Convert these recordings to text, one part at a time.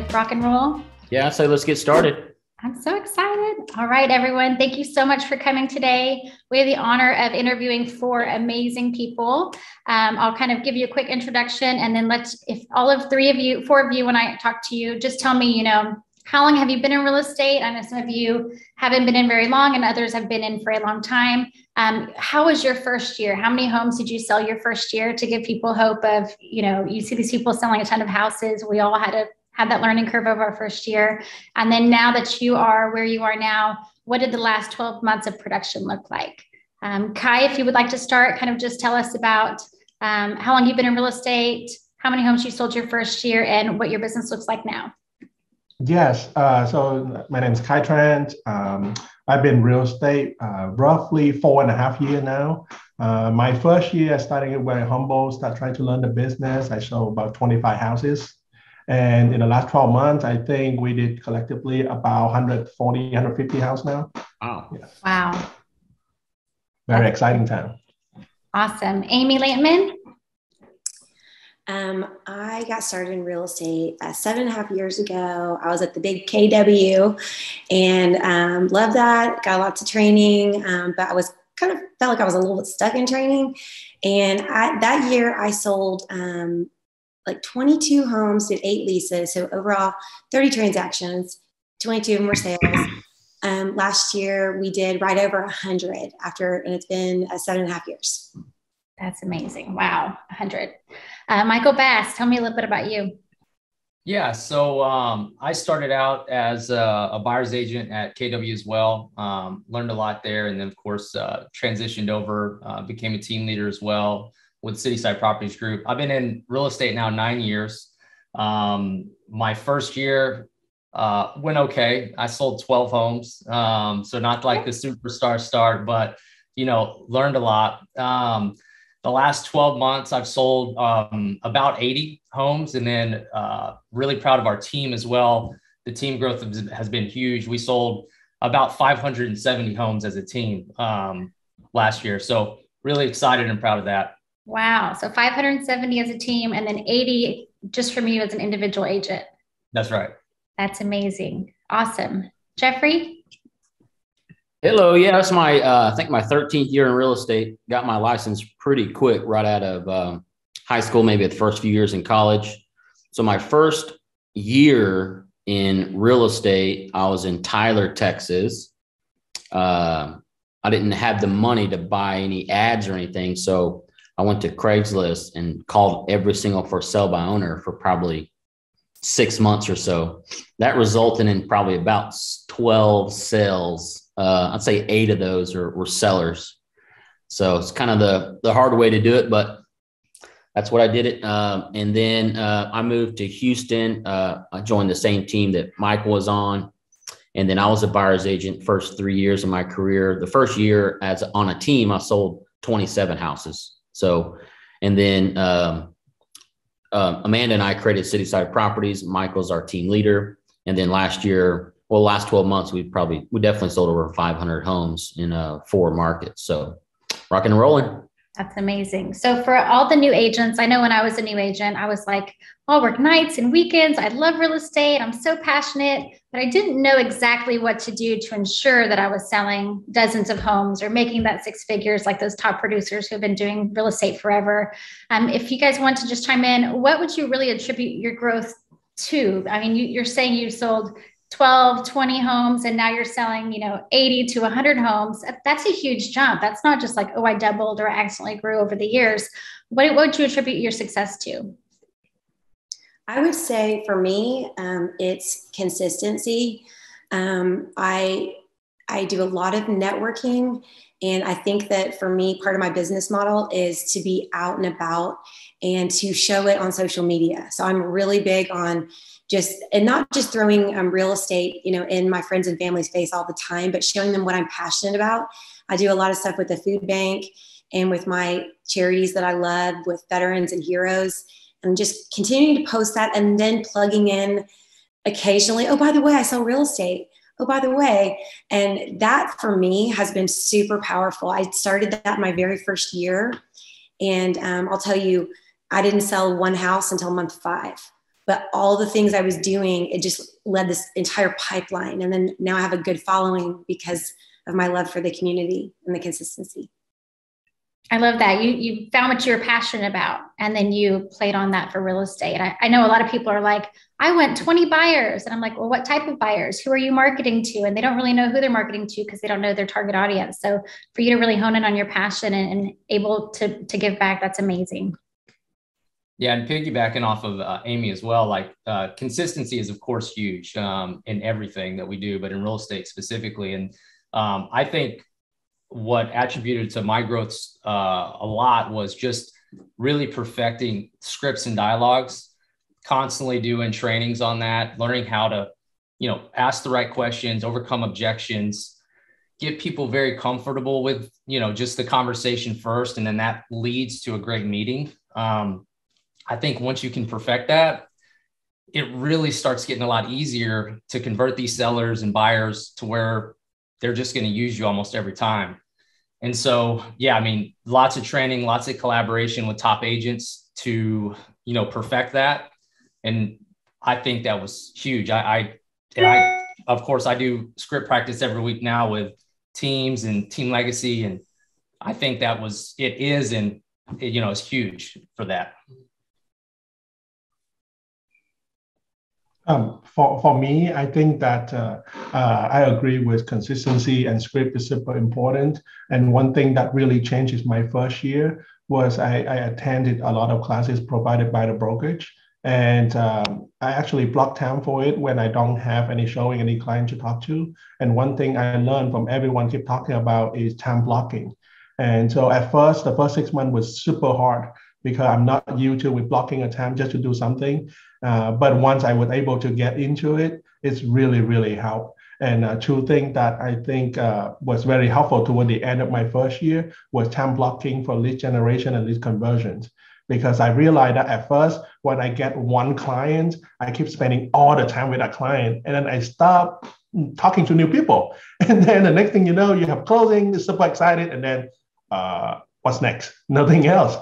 to rock and roll? Yeah, so let's get started. I'm so excited. All right, everyone. Thank you so much for coming today. We have the honor of interviewing four amazing people. I'll kind of give you a quick introduction, and then if all of four of you, when I talk to you, just tell me, how long have you been in real estate? I know some of you haven't been in very long and others have been in for a long time. How was your first year? How many homes did you sell your first year, to give people hope of, you see these people selling a ton of houses. We all had to have that learning curve of our first year. And then now that you are where you are now, what did the last 12 months of production look like? Kai, if you would like to start, kind of just tell us about how long you've been in real estate, how many homes you sold your first year, and what your business looks like now. Yes, so my name is Kai Trent. I've been in real estate roughly 4.5 years now. My first year, I started very humble, started trying to learn the business. I sold about 25 houses. And in the last 12 months, I think we did collectively about 140, 150 houses now. Wow. Yeah. Wow. Very exciting time. Awesome. Amy Lampman? I got started in real estate 7.5 years ago. I was at the big KW and loved that. Got lots of training, but I was felt like I was a little bit stuck in training. And that year I sold like 22 homes, did 8 leases. So overall 30 transactions, 22 of them were sales. Last year we did right over 100 and it's been 7.5 years. That's amazing. Wow. 100. Michael Bass, tell me a little bit about you. Yeah. So I started out as a buyer's agent at KW as well. Learned a lot there. And then of course, transitioned over, became a team leader as well with CitySide Properties Group. I've been in real estate now 9 years. My first year went okay. I sold 12 homes. So not like the superstar start, but, learned a lot. The last 12 months, I've sold about 80 homes, and then really proud of our team as well. The team growth has been huge. We sold about 570 homes as a team last year. So really excited and proud of that. Wow. So 570 as a team, and then 80 just from you as an individual agent. That's right. That's amazing. Awesome. Jeffrey? Hello. Yeah, that's I think my 13th year in real estate. Got my license pretty quick right out of high school, maybe the first few years in college. So my first year in real estate, I was in Tyler, Texas. I didn't have the money to buy any ads or anything. So I went to Craigslist and called every single for sale by owner for probably 6 months or so. That resulted in probably about 12 sales. I'd say 8 of those were sellers. So it's kind of the hard way to do it, but that's what I did it. And then I moved to Houston. I joined the same team that Michael was on. And then I was a buyer's agent first 3 years of my career. The first year as on a team, I sold 27 houses. So, and then Amanda and I created CitySide Properties. Michael's our team leader. And then last 12 months, we definitely sold over 500 homes in 4 markets. So rocking and rolling. That's amazing. So for all the new agents, I know when I was a new agent, I was like, I'll work nights and weekends. I love real estate. I'm so passionate, but I didn't know exactly what to do to ensure that I was selling dozens of homes or making that 6 figures like those top producers who've been doing real estate forever. If you guys want to just chime in, what would you really attribute your growth to? I mean, you're saying you sold 12, 20 homes, and now you're selling, 80 to 100 homes. That's a huge jump. That's not just like, oh, I doubled or accidentally grew over the years. What would you attribute your success to? I would say for me, it's consistency. I do a lot of networking, and I think that for me, part of my business model is to be out and about and to show it on social media. So I'm really big on not just throwing real estate, in my friends and family's face all the time, but showing them what I'm passionate about. I do a lot of stuff with the food bank and with my charities that I love, with veterans and heroes, and just continuing to post that, and then plugging in occasionally, oh, by the way, I sell real estate. Oh, by the way. And that for me has been super powerful. I started that my very first year. And I'll tell you, I didn't sell one house until month 5. but all the things I was doing, it just led this entire pipeline. And then now I have a good following because of my love for the community and the consistency. I love that. You found what you're passionate about, and then you played on that for real estate. And I know a lot of people are like, I want 20 buyers. And I'm like, well, what type of buyers? Who are you marketing to? And they don't really know who they're marketing to because they don't know their target audience. So for you to really hone in on your passion and able to give back, that's amazing. Yeah, and piggybacking off of Amy as well, like consistency is of course huge in everything that we do, but in real estate specifically. And I think what attributed to my growth a lot was just really perfecting scripts and dialogues, constantly doing trainings on that, learning how to, ask the right questions, overcome objections, get people very comfortable with, just the conversation first. And then that leads to a great meeting. I think once you can perfect that, it really starts getting a lot easier to convert these sellers and buyers to where they're just going to use you almost every time. And so, yeah, I mean, lots of training, lots of collaboration with top agents to, perfect that. And I think that was huge. I of course, I do script practice every week now with teams and Team Legacy. And I think it's huge for that. For me, I think that I agree with consistency and script is super important. And one thing that really changed my first year was I attended a lot of classes provided by the brokerage. And I actually block time for it when I don't have any showing, any client to talk to. And one thing I learned from everyone keep talking about is time blocking. And so at first, the first 6 months was super hard because I'm not used to with blocking a time just to do something. But once I was able to get into it, it's really, really helped. And two things that I think was very helpful toward the end of my first year was time blocking for lead generation and lead conversions. Because I realized that at first, when I get one client, I keep spending all the time with that client. And then I stop talking to new people. And then the next thing you know, you have closing, super excited. And then what's next? Nothing else.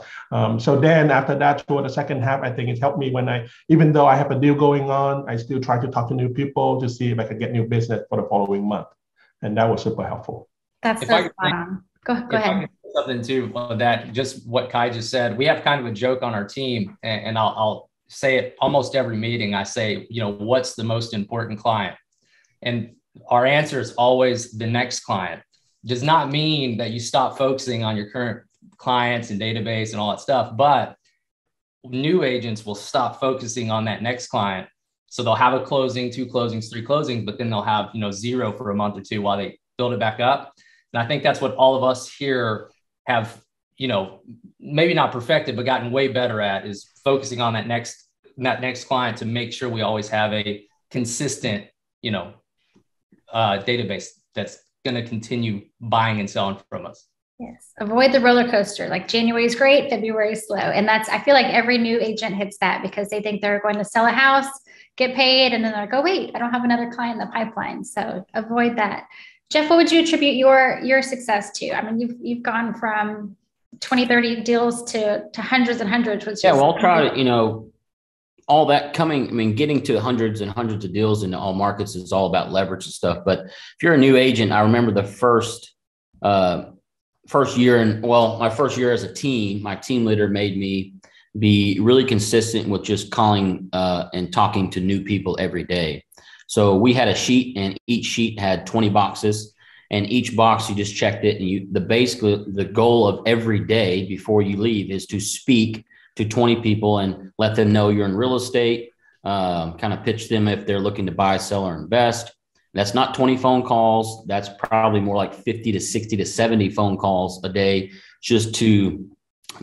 So then after that, toward the second half, I think it helped me when even though I have a deal going on, I still try to talk to new people to see if I can get new business for the following month. And that was super helpful. That's so spot on. Go ahead. Something too, that just what Kai just said, we have kind of a joke on our team, and I'll say it almost every meeting. I say, what's the most important client? And our answer is always the next client. Does not mean that you stop focusing on your current clients and database and all that stuff, but new agents will stop focusing on that next client. So they'll have a closing, 2 closings, 3 closings, but then they'll have, 0 for a month or 2 while they build it back up. And I think that's what all of us here have, maybe not perfected, but gotten way better at, is focusing on that next client to make sure we always have a consistent, database that's going to continue buying and selling from us. Yes. Avoid the roller coaster. Like January is great, February is slow. And I feel like every new agent hits that because they think they're going to sell a house, get paid, and then they're like, oh, wait, I don't have another client in the pipeline. So avoid that. Jeff, what would you attribute your success to? I mean, you've gone from 20, 30 deals to hundreds and hundreds. Which well, I'll try to, all that getting to hundreds and hundreds of deals in all markets is all about leverage and stuff. But if you're a new agent, I remember the first year, my first year as a team, my team leader made me be really consistent with just calling and talking to new people every day. So we had a sheet, and each sheet had 20 boxes, and each box you just checked it. And basically the goal of every day before you leave is to speak to 20 people and let them know you're in real estate, kind of pitch them if they're looking to buy, sell, or invest. That's not 20 phone calls. That's probably more like 50 to 60 to 70 phone calls a day just to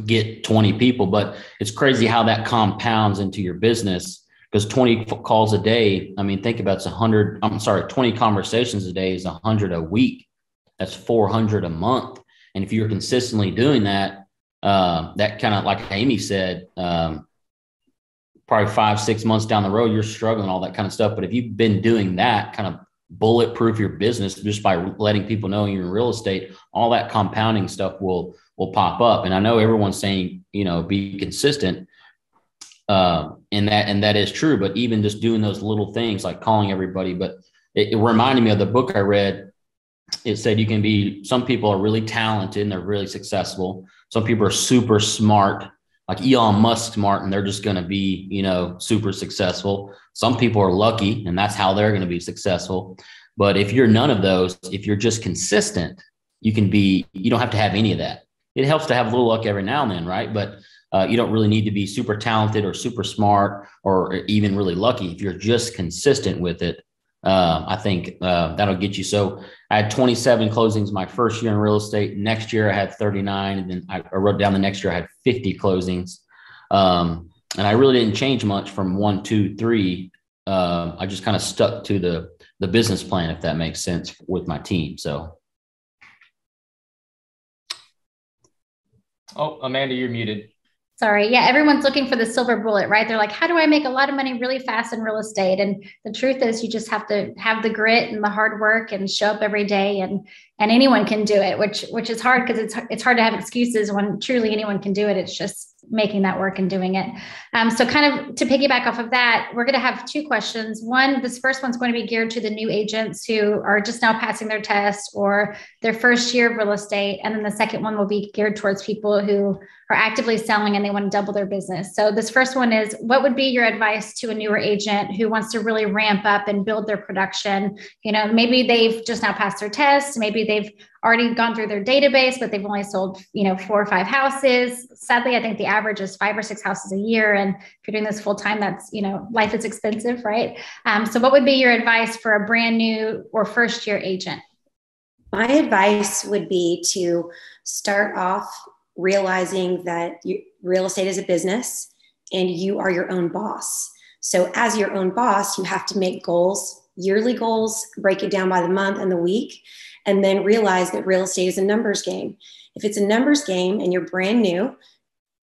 get 20 people. But it's crazy how that compounds into your business, because 20 calls a day, think about it's 20 conversations a day is 100 a week. That's 400 a month. And if you're consistently doing that, that kind of, like Amy said, probably 5-6 months down the road, you're struggling, all that kind of stuff. But if you've been doing that, kind of bulletproof your business just by letting people know you're in real estate, all that compounding stuff will pop up. And I know everyone's saying, be consistent. And that is true. But even just doing those little things like calling everybody, but it reminded me of the book I read. It said some people are really talented and they're really successful. Some people are super smart, like Elon Musk smart, and they're just going to be, super successful. Some people are lucky and that's how they're going to be successful. But if you're none of those, if you're just consistent, you don't have to have any of that. It helps to have a little luck every now and then, right? But you don't really need to be super talented or super smart or even really lucky. If you're just consistent with it, I think that'll get you. So I had 27 closings my first year in real estate. Next year I had 39. And then I wrote down the next year I had 50 closings. And I really didn't change much from 1, 2, 3. I just kind of stuck to the business plan, if that makes sense, with my team. So. Oh, Amanda, you're muted. Sorry. Yeah. Everyone's looking for the silver bullet, right? They're like, how do I make a lot of money really fast in real estate? And the truth is you just have to have the grit and the hard work and show up every day, and anyone can do it, which is hard because it's hard to have excuses when truly anyone can do it. It's just making that work and doing it. So kind of to piggyback off of that, we're going to have 2 questions. One, this first one's going to be geared to the new agents who are just now passing their test or their first year of real estate. And then the second one will be geared towards people who are actively selling and they want to double their business. So this first one is, what would be your advice to a newer agent who wants to really ramp up and build their production? Maybe they've just now passed their test. Maybe they've already gone through their database, but they've only sold, 4 or 5 houses. Sadly, I think the average is 5 or 6 houses a year. And if you're doing this full time, that's, life is expensive, right? So what would be your advice for a brand new or first year agent? My advice would be to start off realizing that real estate is a business and you are your own boss. So as your own boss, you have to make goals, yearly goals, break it down by the month and the week, and then realize that real estate is a numbers game. If it's a numbers game and you're brand new,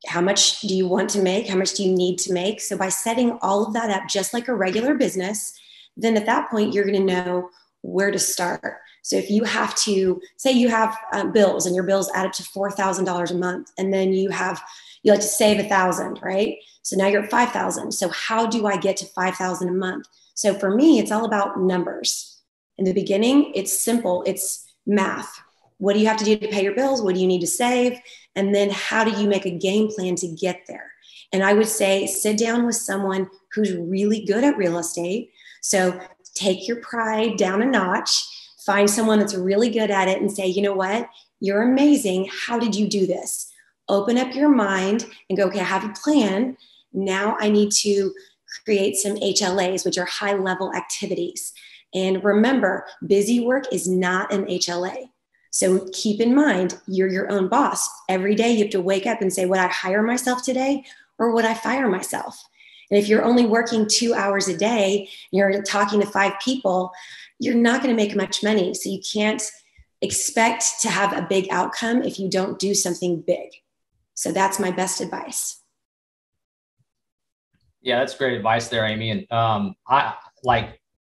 how much do you want to make? How much do you need to make? So by setting all of that up just like a regular business, then at that point, you're going to know where to start. So if you have to, say you have bills and your bills add up to $4,000 a month, and then you like to save $1,000, right? So now you're at $5,000. So how do I get to $5,000 a month? So for me, it's all about numbers. In the beginning, it's simple. It's math. What do you have to do to pay your bills? What do you need to save? And then how do you make a game plan to get there? And I would say, sit down with someone who's really good at real estate. So take your pride down a notch. Find someone that's really good at it and say, you know what? You're amazing. How did you do this? Open up your mind and go, okay, I have a plan. Now I need to create some HLAs, which are high level activities. And remember, busy work is not an HLA. So keep in mind, you're your own boss. Every day you have to wake up and say, would I hire myself today or would I fire myself? And if you're only working 2 hours a day, and you're talking to 5 people, you're not going to make much money. So you can't expect to have a big outcome if you don't do something big. So that's my best advice. Yeah, that's great advice there, Amy. And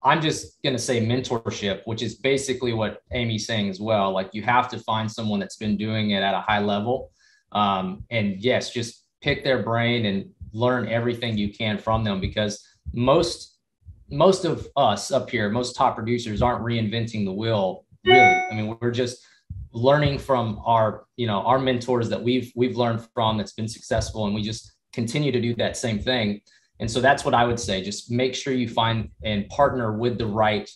I'm just going to say mentorship, which is basically what Amy's saying as well. Like you have to find someone that's been doing it at a high level. And yes, just pick their brain and learn everything you can from them, because most of us up here, most top producers aren't reinventing the wheel, really. I mean, we're just learning from our mentors that we've learned from that's been successful, and we just continue to do that same thing. And so that's what I would say. Just make sure you find and partner with the right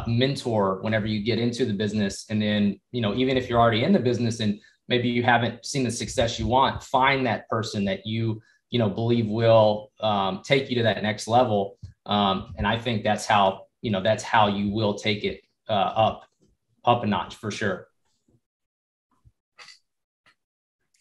mentor whenever you get into the business. And then, even if you're already in the business and maybe you haven't seen the success you want, find that person that you believe will take you to that next level. And I think that's how you will take it up a notch for sure.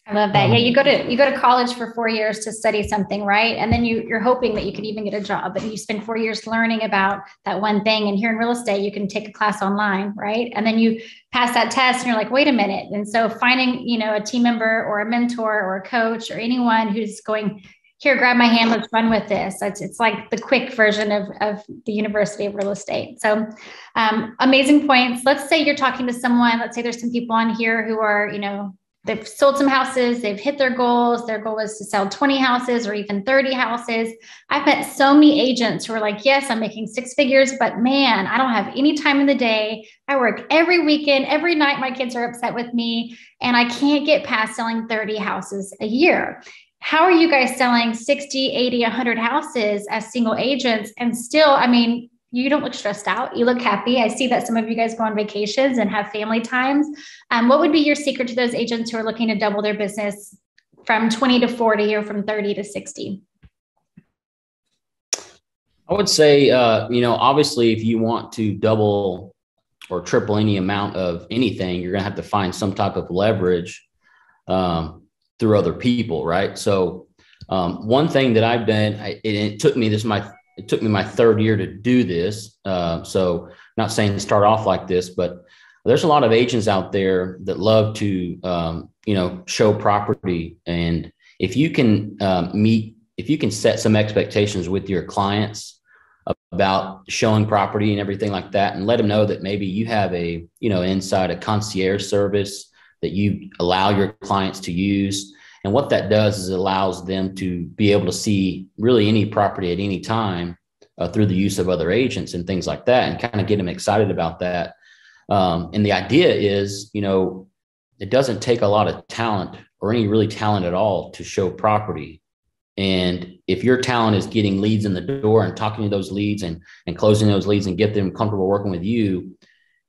I love that. Yeah, you go to college for 4 years to study something, right? And then you're hoping that you can even get a job, but you spend 4 years learning about that one thing. And here in real estate, you can take a class online, right? And then you pass that test and you're like, wait a minute. And so finding, a team member or a mentor or a coach or anyone who's going, here, grab my hand, let's run with this. It's like the quick version of the University of Real Estate. So amazing points. Let's say you're talking to someone, let's say there's some people on here who are, they've sold some houses, they've hit their goals. Their goal was to sell 20 houses or even 30 houses. I've met so many agents who are like, yes, I'm making six figures, but man, I don't have any time in the day. I work every weekend, every night. My kids are upset with me and I can't get past selling 30 houses a year. How are you guys selling 60, 80, 100 houses as single agents? And still, I mean, you don't look stressed out. You look happy. I see that some of you guys go on vacations and have family times. What would be your secret to those agents who are looking to double their business from 20 to 40 or from 30 to 60? I would say, obviously, if you want to double or triple any amount of anything, you're going to have to find some type of leverage through other people, right? So one thing that I've done, it took me my third year to do this. So not saying to start off like this, but there's a lot of agents out there that love to, show property. And if you can set some expectations with your clients about showing property and everything like that, and let them know that maybe you have a concierge service that you allow your clients to use. And what that does is it allows them to be able to see really any property at any time through the use of other agents and things like that, and kind of get them excited about that. And the idea is, it doesn't take a lot of talent or any really talent at all to show property. And if your talent is getting leads in the door and talking to those leads and closing those leads and get them comfortable working with you,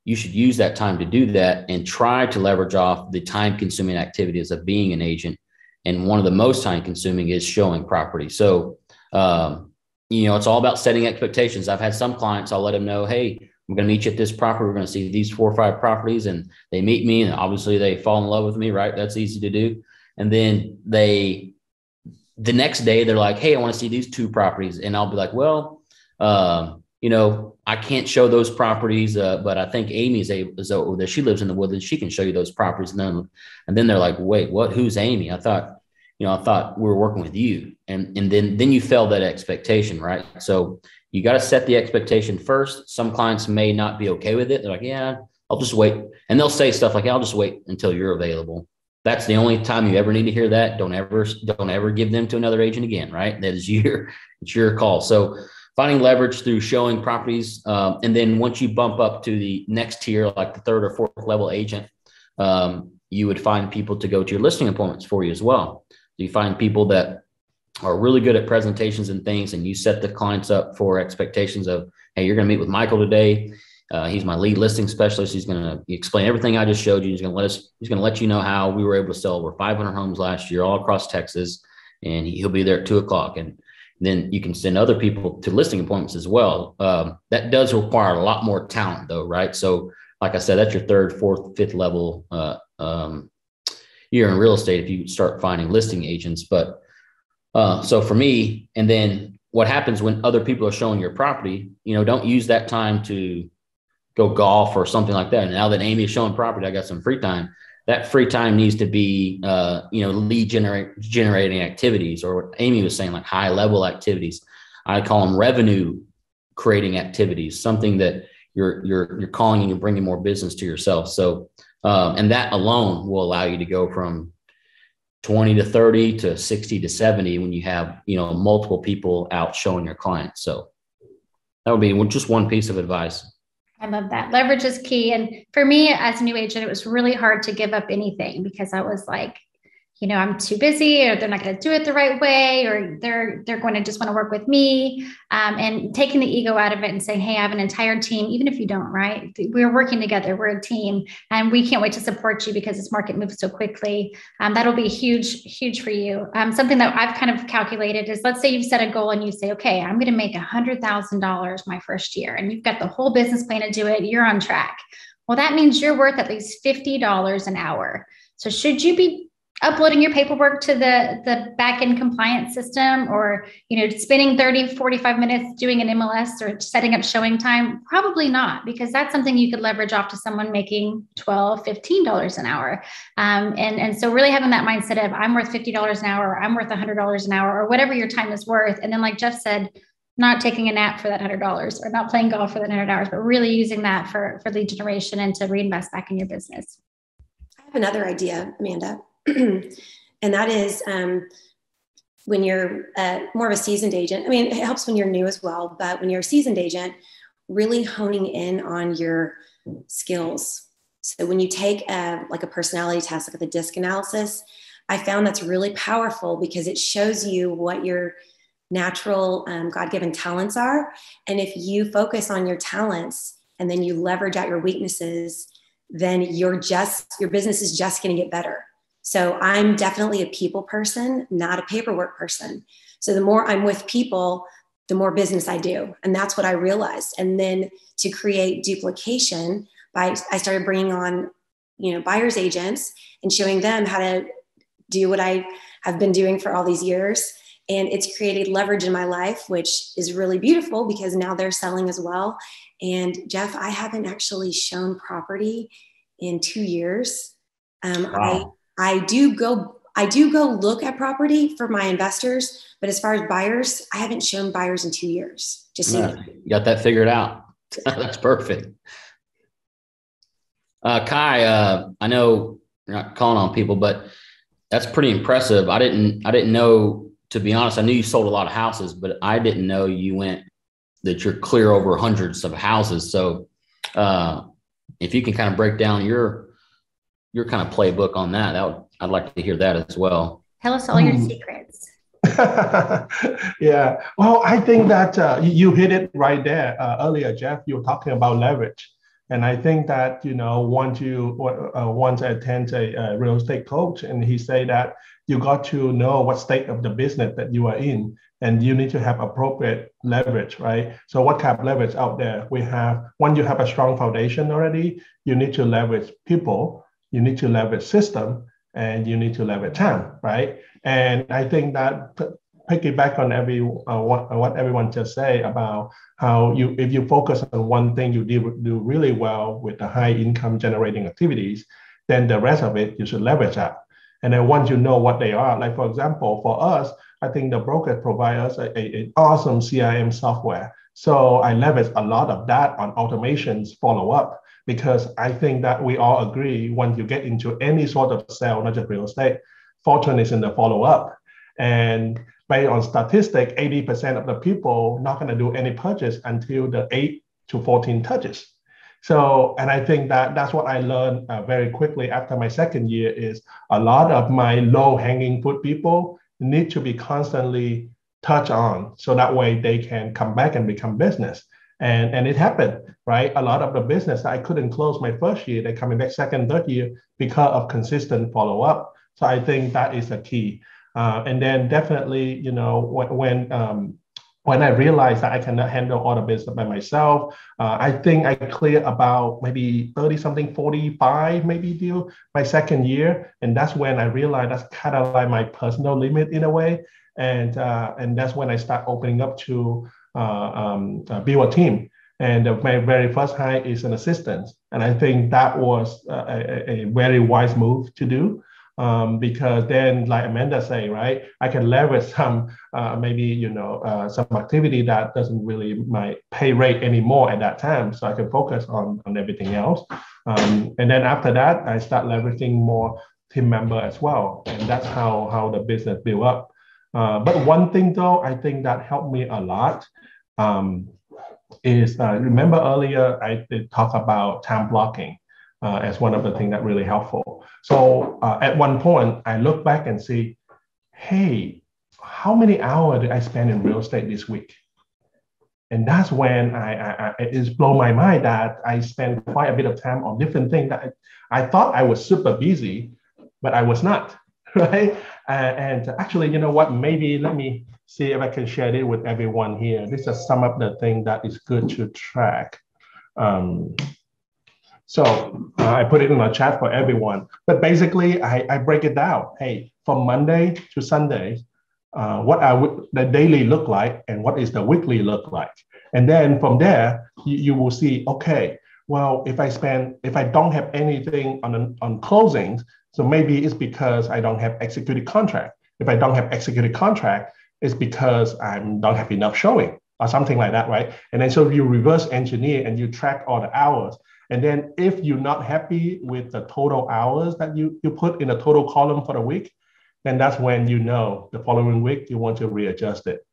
you should use that time to do that and try to leverage off the time consuming activities of being an agent. And one of the most time consuming is showing property. So, it's all about setting expectations. I've had some clients, I'll let them know, hey, I'm going to meet you at this property. We're going to see these 4 or 5 properties, and they meet me and obviously they fall in love with me, right? That's easy to do. And then the next day they're like, hey, I want to see these 2 properties. And I'll be like, well, I can't show those properties, but I think Amy's able, so that she lives in the Woodlands, she can show you those properties. And then they're like, wait, what? Who's Amy? I thought we were working with you. And then you fail that expectation, right? So you got to set the expectation first. Some clients may not be okay with it. They're like, yeah, I'll just wait. And they'll say stuff like, I'll just wait until you're available. That's the only time you ever need to hear that. Don't ever give them to another agent again, right? That is it's your call. So finding leverage through showing properties. And then once you bump up to the next tier, like the 3rd or 4th level agent, you would find people to go to your listing appointments for you as well. You find people that are really good at presentations and things, and you set the clients up for expectations of, hey, you're going to meet with Michael today. He's my lead listing specialist. He's going to explain everything I just showed you. He's going to let you know how we were able to sell over 500 homes last year all across Texas, and he'll be there at 2:00. And then you can send other people to listing appointments as well. That does require a lot more talent though, right? So like I said, that's your 3rd, 4th, 5th level year in real estate if you start finding listing agents. But so for me, and then what happens when other people are showing your property, don't use that time to go golf or something like that. And now that Amy is showing property, I got some free time. That free time needs to be, lead generating activities, or what Amy was saying, like high level activities. I call them revenue creating activities, something that you're calling and you're bringing more business to yourself. So, and that alone will allow you to go from 20 to 30 to 60 to 70 when you have, multiple people out showing your clients. So that would be just one piece of advice. I love that. Leverage is key. And for me as a new agent, it was really hard to give up anything because I was like, I'm too busy, or they're not going to do it the right way, or they're going to just want to work with me. And taking the ego out of it and saying, hey, I have an entire team, even if you don't, right? We're working together. We're a team, and we can't wait to support you because this market moves so quickly. That'll be huge, huge for you. Something that I've kind of calculated is, let's say you've set a goal and you say, okay, I'm going to make $100,000 my first year, and you've got the whole business plan to do it. You're on track. Well, that means you're worth at least $50 an hour. So should you be uploading your paperwork to the back-end compliance system, or, spending 30, 45 minutes doing an MLS or setting up showing time? Probably not, because that's something you could leverage off to someone making $12, $15 an hour. And so really having that mindset of, I'm worth $50 an hour, or I'm worth $100 an hour, or whatever your time is worth. And then like Jeff said, not taking a nap for that $100, or not playing golf for that $100, but really using that for lead generation and to reinvest back in your business. I have another idea, Amanda. and that is when you're more of a seasoned agent. I mean, it helps when you're new as well, but when you're a seasoned agent, really honing in on your skills. So when you take like a personality test, like the DISC analysis, I found that's really powerful because it shows you what your natural God-given talents are. And if you focus on your talents and then you leverage out your weaknesses, then your business is just going to get better. So I'm definitely a people person, not a paperwork person. So the more I'm with people, the more business I do. And that's what I realized. And then to create duplication, I started bringing on, buyer's agents and showing them how to do what I have been doing for all these years. And it's created leverage in my life, which is really beautiful because now they're selling as well. And Jeff, I haven't actually shown property in 2 years. Wow. I do go look at property for my investors, but as far as buyers, I haven't shown buyers in 2 years. Just You got that figured out. That's perfect. Kai, I know you're not calling on people, but that's pretty impressive. I didn't know, to be honest. I knew you sold a lot of houses, but I didn't know that you're clear over hundreds of houses. So if you can kind of break down your kind of playbook on that, I'd like to hear that as well. Tell us all your secrets. Yeah. Well, I think that you hit it right there earlier, Jeff. You were talking about leverage. And I think that, once I attend a real estate coach, and he say that you got to know what state of the business that you are in, and you need to have appropriate leverage, right? So what kind of leverage out there? We have, when you have a strong foundation already, you need to leverage people, you need to leverage system, and you need to leverage time, right? And I think that piggyback on what everyone just say about how if you focus on one thing, you do really well with the high income generating activities, then the rest of it you should leverage out. And then once you know what they are, like for example, for us, I think the broker provide us an awesome CRM software. So I leverage a lot of that on automations follow up, because I think that we all agree when you get into any sort of sale, not just real estate, fortune is in the follow up. And based on statistics, 80% of the people not going to do any purchase until the 8 to 14 touches. So, and I think that that's what I learned very quickly after my second year is a lot of my low hanging fruit people need to be constantly touched on, so that way they can come back and become business. And it happened, right? A lot of the business I couldn't close my first year, they're coming back second, third year because of consistent follow up. So I think that is the key. And then definitely, when I realized that I cannot handle all the business by myself, I think I cleared about maybe 30 something, 45 maybe deal my second year. And that's when I realized that's kind of like my personal limit in a way. And that's when I start opening up to build a team. And my very first hire is an assistant. And I think that was a very wise move to do. Because then, like Amanda say, right, I can leverage some some activity that doesn't really my pay rate anymore at that time, so I can focus on everything else. And then after that, I start leveraging more team member as well, and that's how the business build up. But one thing though, I think that helped me a lot is remember earlier I did talk about time blocking. As one of the things that really helpful. So at one point, I look back and see, hey, how many hours did I spend in real estate this week? And that's when it's blown my mind that I spent quite a bit of time on different things that I thought I was super busy, but I was not, right? And actually, you know what? Maybe let me see if I can share it with everyone here. This is some of the things that is good to track. So I put it in a chat for everyone, but basically I break it down. Hey, from Monday to Sunday, what would the daily look like and what is the weekly look like? And then from there, you will see, okay, well, if I don't have anything on closings, so maybe it's because I don't have executed contract. If I don't have executed contract, it's because I don't have enough showing or something like that, right? And then so you reverse engineer and you track all the hours. And then if you're not happy with the total hours that you put in the total column for the week, then that's when you know the following week you want to readjust it.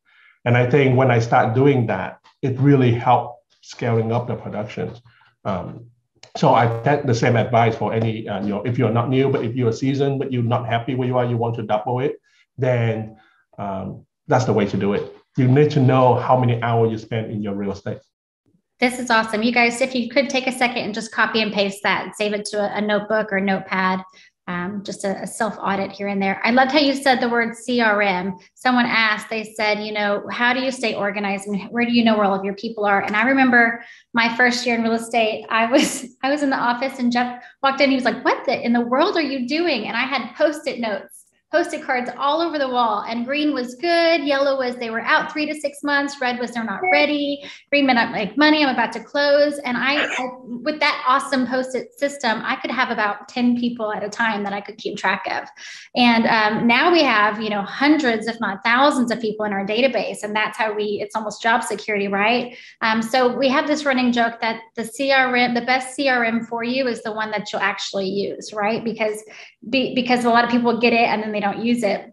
And I think when I start doing that, it really helped scaling up the productions. So I take the same advice for any, if you're not new, but if you're seasoned, but you're not happy where you are, you want to double it, then that's the way to do it. You need to know how many hours you spend in your real estate. This is awesome. You guys, if you could take a second and just copy and paste that and save it to a notebook or notepad, just a self-audit here and there. I loved how you said the word CRM. Someone asked, they said, how do you stay organized and where do you know where all of your people are? And I remember my first year in real estate, I was in the office and Jeff walked in. He was like, what in the world are you doing? And I had Post-it notes, Post-it cards all over the wall. And green was good. Yellow was they were out 3 to 6 months. Red was they're not ready. Green meant I make money. I'm about to close. And I with that awesome Post-it system, I could have about 10 people at a time that I could keep track of. And now we have, hundreds, if not thousands of people in our database. And that's how it's almost job security, right? So we have this running joke that the best CRM for you is the one that you'll actually use, right? Because a lot of people get it and then they don't use it.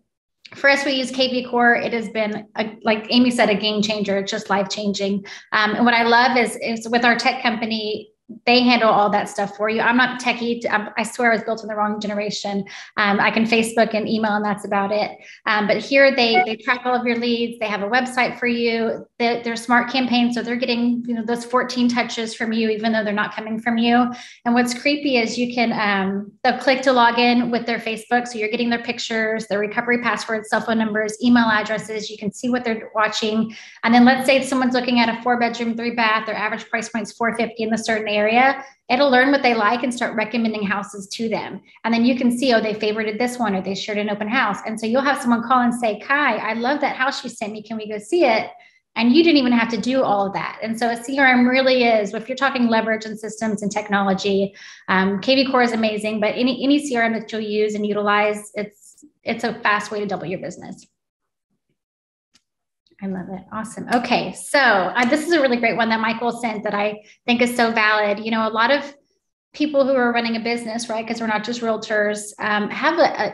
For us, we use KV Core. It has been, like Amy said, a game changer. It's just life changing. And what I love is with our tech company, they handle all that stuff for you. I'm not techie. I swear I was built in the wrong generation. I can Facebook and email and that's about it. But here they track all of your leads. They have a website for you. They're smart campaigns. So they're getting, those 14 touches from you, even though they're not coming from you. And what's creepy is you can, they'll click to log in with their Facebook. So you're getting their pictures, their recovery passwords, cell phone numbers, email addresses. You can see what they're watching. And then let's say someone's looking at a 4-bedroom, 3-bath, their average price point is $450 in the certain area. It'll learn what they like and start recommending houses to them. And then you can see, they favorited this one or they shared an open house. And so you'll have someone call and say, Kai, I love that house you sent me. Can we go see it? And you didn't even have to do all of that. And so a CRM really is, if you're talking leverage and systems and technology, KV Core is amazing, but any CRM that you'll use and utilize, it's a fast way to double your business. I love it. Awesome. Okay. So this is a really great one that Michael sent that I think is so valid. A lot of people who are running a business, right? Because we're not just realtors,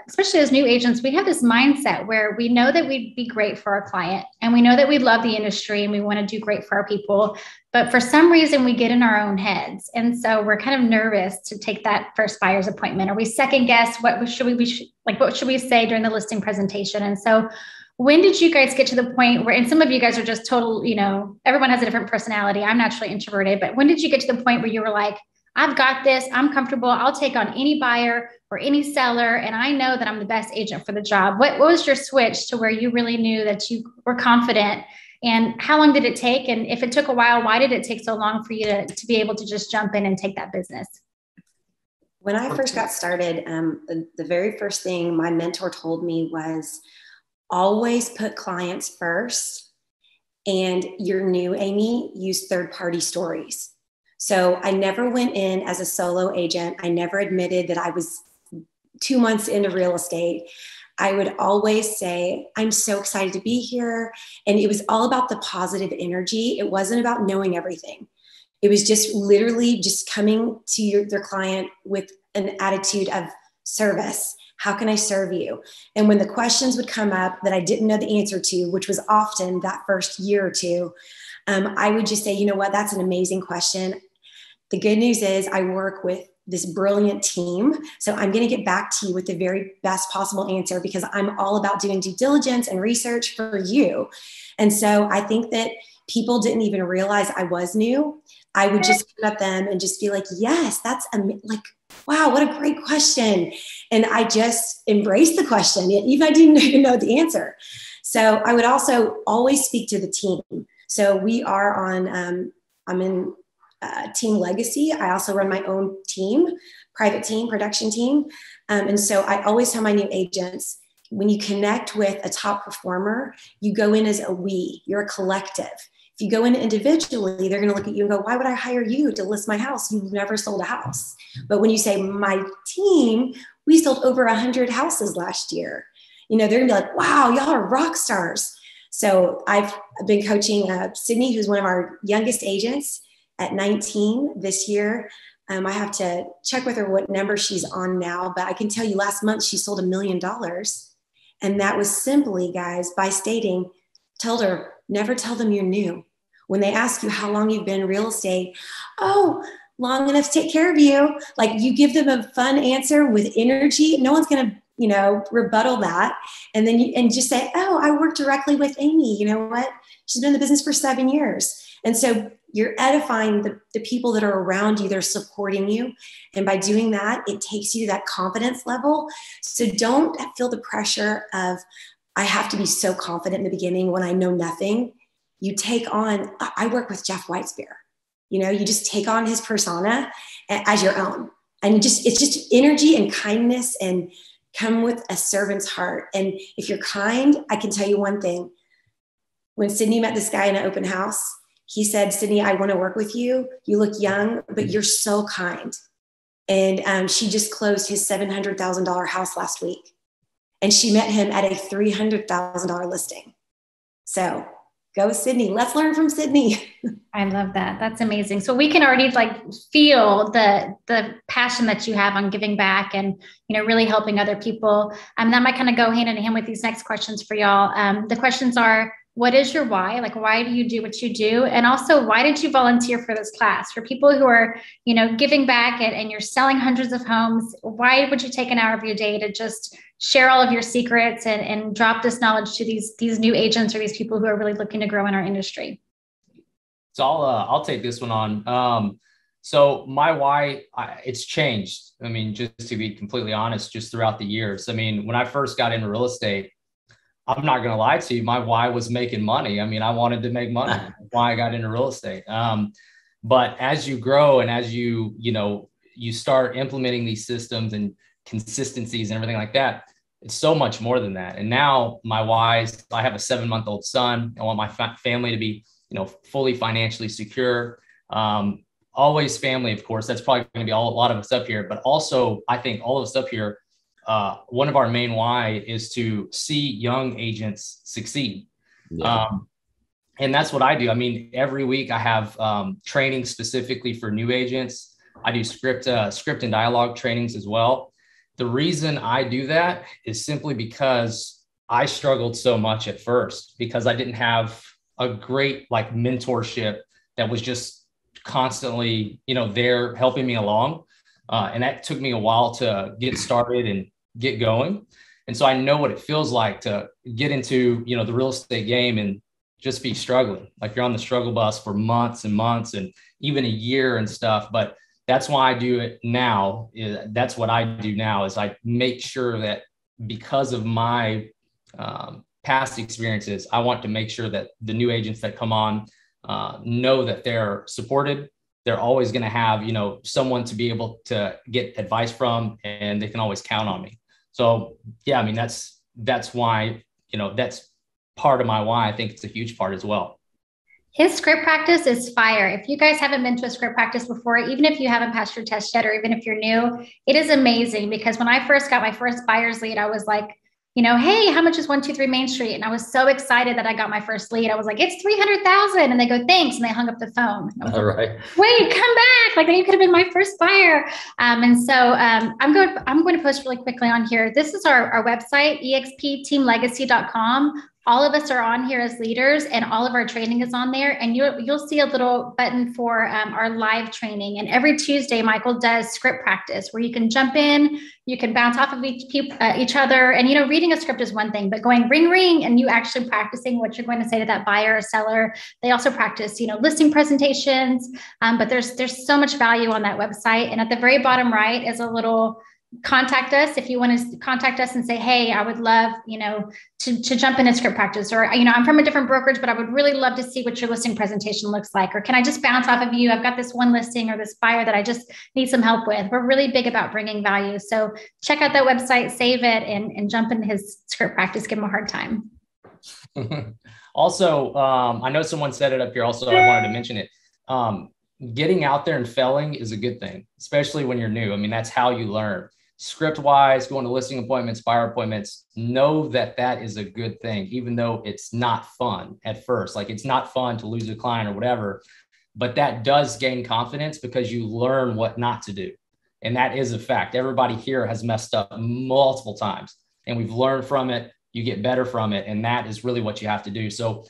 especially as new agents, we have this mindset where we know that we'd be great for our client and we know that we love the industry and we want to do great for our people. But for some reason we get in our own heads. And so we're kind of nervous to take that first buyer's appointment, or we second guess what should we say during the listing presentation. And so when did you guys get to the point where, and some of you guys are just total, everyone has a different personality. I'm naturally introverted, but when did you get to the point where you were like, I've got this, I'm comfortable, I'll take on any buyer or any seller, and I know that I'm the best agent for the job? What was your switch to where you really knew that you were confident? And how long did it take? And if it took a while, why did it take so long for you to be able to just jump in and take that business? When I first got started, the very first thing my mentor told me was, always put clients first, and you're new, Amy, use third-party stories. So I never went in as a solo agent. I never admitted that I was 2 months into real estate. I would always say, I'm so excited to be here. And it was all about the positive energy. It wasn't about knowing everything. It was just literally just coming to their client with an attitude of service. How can I serve you? And when the questions would come up that I didn't know the answer to, which was often that first year or two, I would just say, you know what, that's an amazing question. The good news is I work with this brilliant team. So I'm going to get back to you with the very best possible answer, because I'm all about doing due diligence and research for you. And so I think that people didn't even realize I was new. I would just come at them and just be like, yes, that's like, wow, what a great question. And I just embraced the question, even I didn't even know the answer. So I would also always speak to the team. So we are on, I'm in Team Legacy. I also run my own team, private team, production team. And so I always tell my new agents, when you connect with a top performer, you go in as a we, you're a collective. If you go in individually, they're going to look at you and go, why would I hire you to list my house? You've never sold a house. But when you say my team, we sold over 100 houses last year. They're going to be like, wow, y'all are rock stars. So I've been coaching Sydney, who's one of our youngest agents at 19 this year. I have to check with her what number she's on now, but I can tell you last month she sold $1 million. And that was simply, guys, by stating, told her, never tell them you're new. When they ask you how long you've been in real estate, oh, long enough to take care of you. Like, you give them a fun answer with energy. No one's going to, rebuttal that. And then and just say, oh, I work directly with Amy. You know what? She's been in the business for 7 years. And so you're edifying the people that are around you. They're supporting you. And by doing that, it takes you to that confidence level. So don't feel the pressure of, I have to be so confident in the beginning when I know nothing. You take on, I work with Jeff Weitzbeer. You just take on his persona as your own. And it's just energy and kindness, and come with a servant's heart. And if you're kind, I can tell you one thing. When Sydney met this guy in an open house, he said, Sydney, I want to work with you. You look young, but you're so kind. And she just closed his $700,000 house last week. And she met him at a $300,000 listing. So go Sydney. Let's learn from Sydney. I love that. That's amazing. So we can already feel the passion that you have on giving back and, really helping other people. That might kind of go hand in hand with these next questions for y'all. The questions are, what is your why? Like, why do you do what you do? And also, why did you volunteer for this class? For people who are, giving back and you're selling hundreds of homes, why would you take an hour of your day to just share all of your secrets and drop this knowledge to these new agents or these people who are really looking to grow in our industry? So I'll take this one on. So my why, it's changed. I mean, just to be completely honest, just throughout the years. I mean, when I first got into real estate, I'm not going to lie to you, my why was making money. I mean, I wanted to make money. That's why I got into real estate. But as you grow and as you start implementing these systems and consistencies and everything like that, it's so much more than that. And now my why is, I have a 7-month-old son. I want my family to be, fully financially secure. Always family, of course. That's probably going to be a lot of us up here. But also, I think all of us up here, one of our main why is to see young agents succeed. Yeah. And that's what I do. I mean, every week I have training specifically for new agents. I do script and dialogue trainings as well. The reason I do that is simply because I struggled so much at first because I didn't have a great mentorship that was just constantly, there helping me along. And that took me a while to get started and get going. And so I know what it feels like to get into, the real estate game and just be struggling. Like you're on the struggle bus for months and months and even a year and stuff. But that's why I do it now. That's what I do now is I make sure that because of my past experiences, I want to make sure that the new agents that come on know that they're supported. They're always going to have, someone to be able to get advice from, and they can always count on me. So, yeah, I mean, that's why, that's part of my why. I think it's a huge part as well. His script practice is fire. If you guys haven't been to a script practice before, even if you haven't passed your test yet, or even if you're new, it is amazing because when I first got my first buyer's lead, I was like, hey, how much is 123 Main Street? And I was so excited that I got my first lead. I was like, it's 300,000. And they go, thanks. And they hung up the phone. All right. Wait, come back. Like you could have been my first buyer. And so I'm going to post really quickly on here. This is our website, expteamlegacy.com. All of us are on here as leaders and all of our training is on there. And you'll see a little button for our live training. And every Tuesday, Michael does script practice where you can jump in, you can bounce off of each other. And, reading a script is one thing, but going ring, ring, and you actually practicing what you're going to say to that buyer or seller. They also practice, listing presentations. But there's so much value on that website. And at the very bottom right is a little contact us if you want to contact us and say, hey, I would love, to jump in a script practice, or, I'm from a different brokerage, but I would really love to see what your listing presentation looks like. Or can I just bounce off of you? I've got this one listing or this buyer that I just need some help with. We're really big about bringing value. So check out that website, save it, and jump in his script practice. Give him a hard time. Also, I know someone said it up here. Also, I wanted to mention it. Getting out there and failing is a good thing, especially when you're new. I mean, that's how you learn. Script wise, going to listing appointments, buyer appointments, know that is a good thing, even though it's not fun at first. Like it's not fun to lose a client or whatever. but that does gain confidence because you learn what not to do. And that is a fact. Everybody here has messed up multiple times, and we've learned from it. You get better from it. And that is really what you have to do. So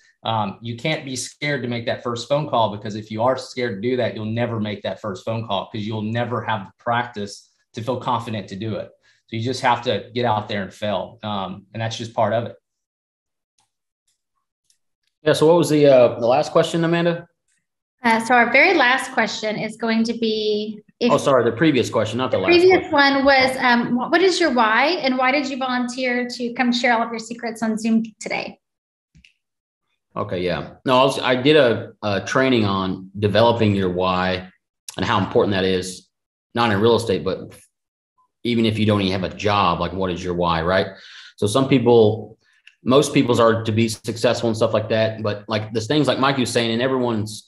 you can't be scared to make that first phone call, because if you are scared to do that, you'll never make that first phone call, because you'll never have the practice to feel confident to do it. So you just have to get out there and fail. And that's just part of it. Yeah. So what was the last question, Amanda? So our very last question is going to be. Sorry, the previous question, not the last. Previous one was, what is your why, and why did you volunteer to come share all of your secrets on Zoom today? Okay, yeah. No, I did a training on developing your why and how important that is, not in real estate, but even if you don't even have a job, like what is your why, right? So most people's are to be successful and stuff like that. But like the things like Mike was saying, and everyone's,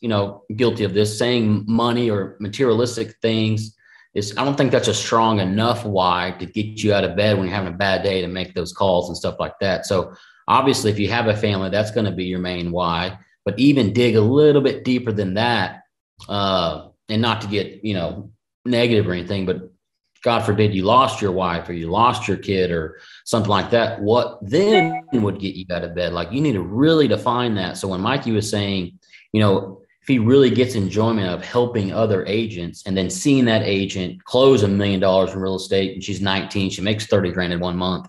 guilty of this, saying money or materialistic things I don't think that's a strong enough why to get you out of bed when you're having a bad day to make those calls and stuff like that. So obviously, if you have a family, that's going to be your main why. But even dig a little bit deeper than that, and not to get, negative or anything, but God forbid you lost your wife or you lost your kid or something like that. What then would get you out of bed? Like, you need to really define that. So when Mikey was saying, if he really gets enjoyment of helping other agents and then seeing that agent close $1 million in real estate, and she's 19, she makes 30 grand in 1 month,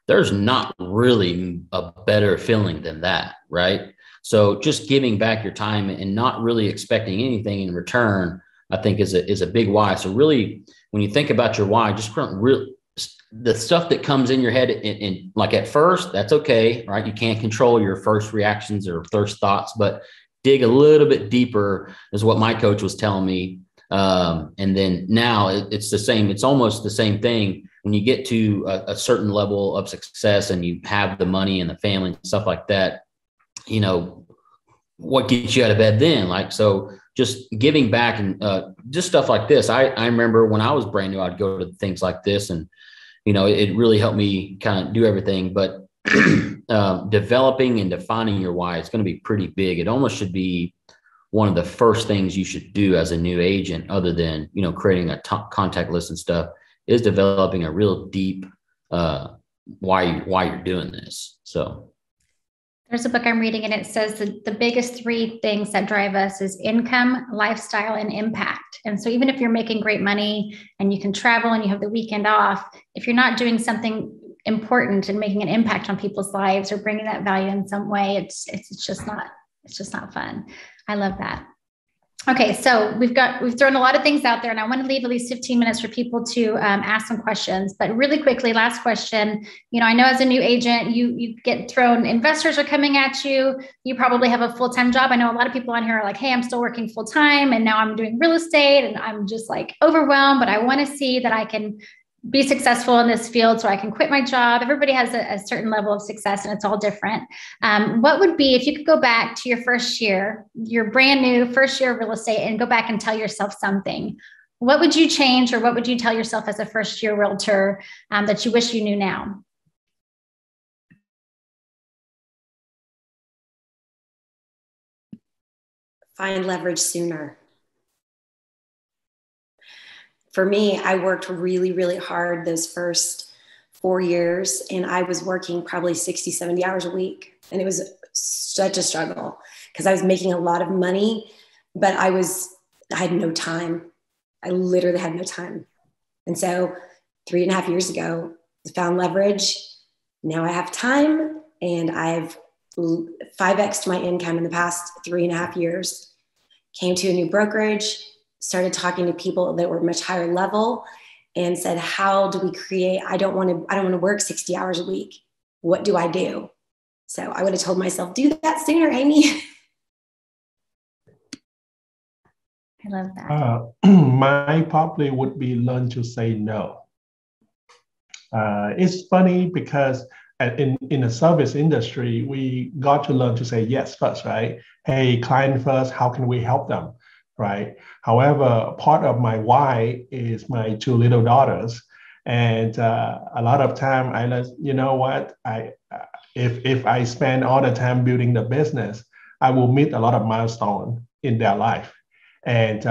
there's not really a better feeling than that, right? So just giving back your time and not really expecting anything in return, I think is a big why. So really, when you think about your why, just the stuff that comes in your head and like at first, that's okay, right? You can't control your first reactions or first thoughts, but dig a little bit deeper is what my coach was telling me. And then now it's the same. It's almost the same thing. When you get to a certain level of success and you have the money and the family and stuff like that, what gets you out of bed then? Like, so just giving back and just stuff like this. I remember when I was brand new, I'd go to things like this, and, it really helped me kind of do everything. But developing and defining your why is going to be pretty big. It almost should be one of the first things you should do as a new agent, other than, creating a contact list and stuff, is developing a real deep why you're doing this. So there's a book I'm reading, and it says that the biggest 3 things that drive us is income, lifestyle, and impact. And so even if you're making great money and you can travel and you have the weekend off, if you're not doing something important and making an impact on people's lives or bringing that value in some way, it's just not fun. I love that. Okay, so we've thrown a lot of things out there, and I want to leave at least 15 minutes for people to ask some questions. But really quickly, last question. I know as a new agent, you get thrown, investors are coming at you. You probably have a full-time job. I know a lot of people on here are like, hey, I'm still working full-time, and now I'm doing real estate, and I'm just like overwhelmed, but I want to see that I can be successful in this field so I can quit my job. Everybody has a certain level of success, and it's all different. What would be, if you could go back to your first year, your brand new first year of real estate, and go back and tell yourself something, what would you change, or what would you tell yourself as a first year realtor that you wish you knew now? Find leverage sooner. For me, I worked really, really hard those first 4 years, and I was working probably 60, 70 hours a week. And it was such a struggle because I was making a lot of money, but I had no time. I literally had no time. And so 3.5 years ago, I found leverage. Now I have time, and I've 5x'd my income in the past 3.5 years. Came to a new brokerage, started talking to people that were much higher level, and said, how do we create? I don't want to work 60 hours a week. What do I do? So I would have told myself, do that sooner, Amy. I love that. My probably would be learn to say no. It's funny because in the service industry, we got to learn to say yes first, right? Hey, client first, how can we help them? Right. However, part of my why is my 2 little daughters, and a lot of time I let what if I spend all the time building the business, I will meet a lot of milestones in their life, And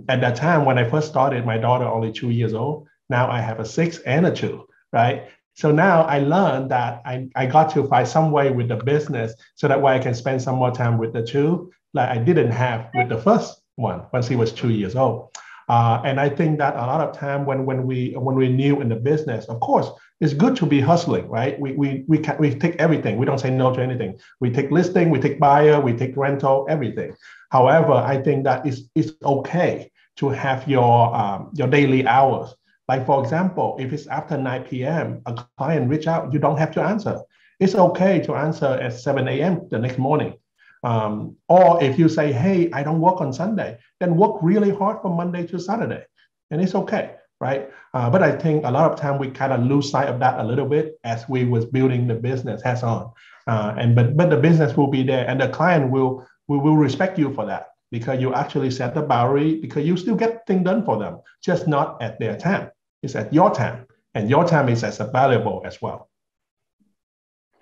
at that time, when I first started, my daughter only 2 years old. Now I have a 6 and a 2, right? So now I learned that I got to find some way with the business so that way I can spend some more time with the 2, like I didn't have with the first one when she was 2 years old. And I think that a lot of time when we're new in the business, of course, it's good to be hustling, right? We take everything. We don't say no to anything. We take listing, we take buyer, we take rental, everything. However, I think that it's okay to have your daily hours. Like for example, if it's after 9 p.m., a client reach out, you don't have to answer. It's okay to answer at 7 a.m. the next morning. Or if you say, hey, I don't work on Sunday, then work really hard from Monday to Saturday. And it's okay, right? But I think a lot of time we kind of lose sight of that a little bit as we was building the business hands on. But the business will be there and the client will respect you for that because you actually set the boundary because you still get things done for them, just not at their time. It's at your time. And your time is as valuable as well.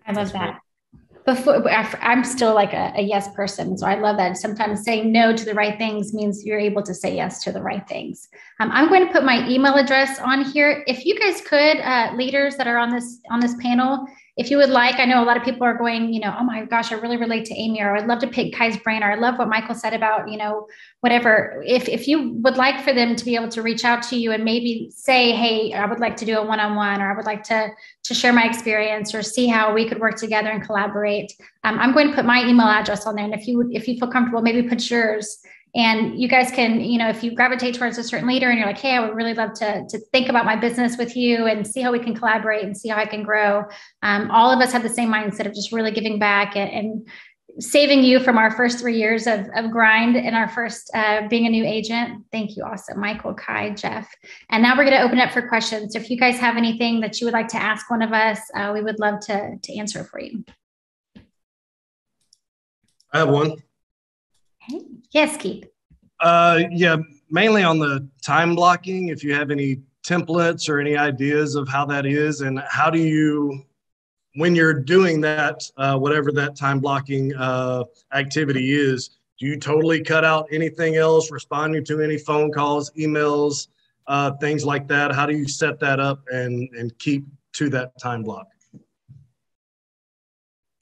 I love that. I'm still like a yes person. So I love that. Sometimes saying no to the right things means you're able to say yes to the right things. I'm going to put my email address on here. If you guys could, leaders that are on this panel, if you would like, I know a lot of people are going, oh my gosh, I really relate to Amy, or I'd love to pick Kai's brain, or I love what Michael said about, whatever. If you would like for them to be able to reach out to you and maybe say, hey, I would like to do a one-on-one, or I would like to share my experience or see how we could work together and collaborate. I'm going to put my email address on there. And if you feel comfortable, maybe put yours. And you guys can, if you gravitate towards a certain leader and you're like, hey, I would really love to think about my business with you and see how we can collaborate and see how I can grow. All of us have the same mindset of just really giving back and saving you from our first 3 years of grind and our first being a new agent. Thank you. Awesome. Michael, Kai, Jeff. And now we're going to open up for questions. So if you guys have anything that you would like to ask one of us, we would love to answer for you. I have one. Okay. Yes, Keith. Yeah, mainly on the time blocking, if you have any templates or any ideas of how that is, and how do you, when you're doing that, whatever that time blocking activity is, do you totally cut out anything else, responding to any phone calls, emails, things like that? How do you set that up and keep to that time block?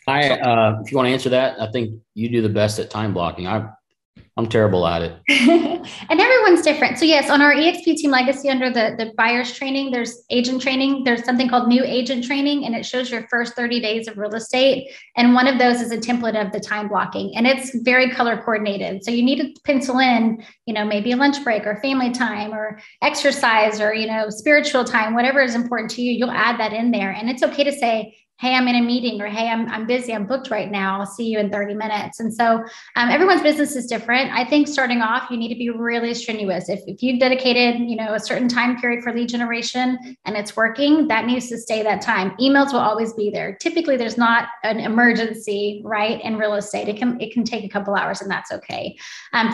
If you want to answer that, I think you do the best at time blocking. I'm terrible at it. And everyone's different. So yes, on our EXP Team Legacy under the buyer's training, there's agent training. There's something called new agent training, and it shows your first 30 days of real estate. And one of those is a template of the time blocking, and it's very color coordinated. So you need to pencil in, maybe a lunch break or family time or exercise or, spiritual time, whatever is important to you, you'll add that in there. And it's okay to say, hey, I'm in a meeting, or hey, I'm busy, I'm booked right now, I'll see you in 30 minutes. And so everyone's business is different. I think starting off, you need to be really strenuous. If you've dedicated, a certain time period for lead generation and it's working, that needs to stay that time. Emails will always be there. Typically, there's not an emergency, right, in real estate. It can take a couple hours, and that's okay.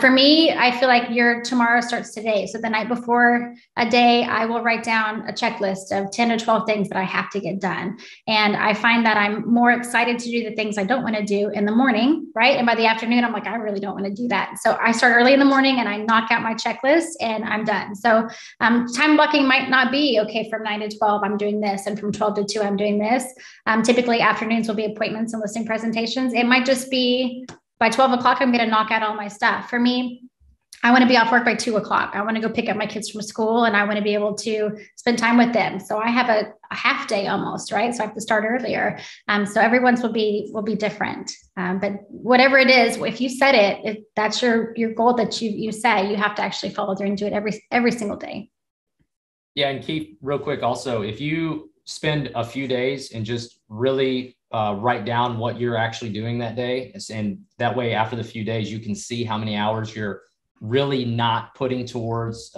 For me, I feel like your tomorrow starts today. So the night before a day, I will write down a checklist of 10 to 12 things that I have to get done. And I find that I'm more excited to do the things I don't want to do in the morning, right? And by the afternoon, I'm like, I really don't want to do that. So I start early in the morning and I knock out my checklist and I'm done. So time blocking might not be, okay, from 9 to 12, I'm doing this. And from 12 to 2, I'm doing this. Typically afternoons will be appointments and listing presentations. It might just be by 12 o'clock, I'm going to knock out all my stuff. For me, I want to be off work by 2 o'clock. I want to go pick up my kids from school and I want to be able to spend time with them. So I have a half day almost, right? So I have to start earlier. So everyone's will be different. But whatever it is, if you set it, that's your goal that you set, you have to actually follow through and do it every single day. Yeah. And Keith, real quick, also, if you spend a few days and just really write down what you're actually doing that day, and that way, after the few days, you can see how many hours you're really not putting towards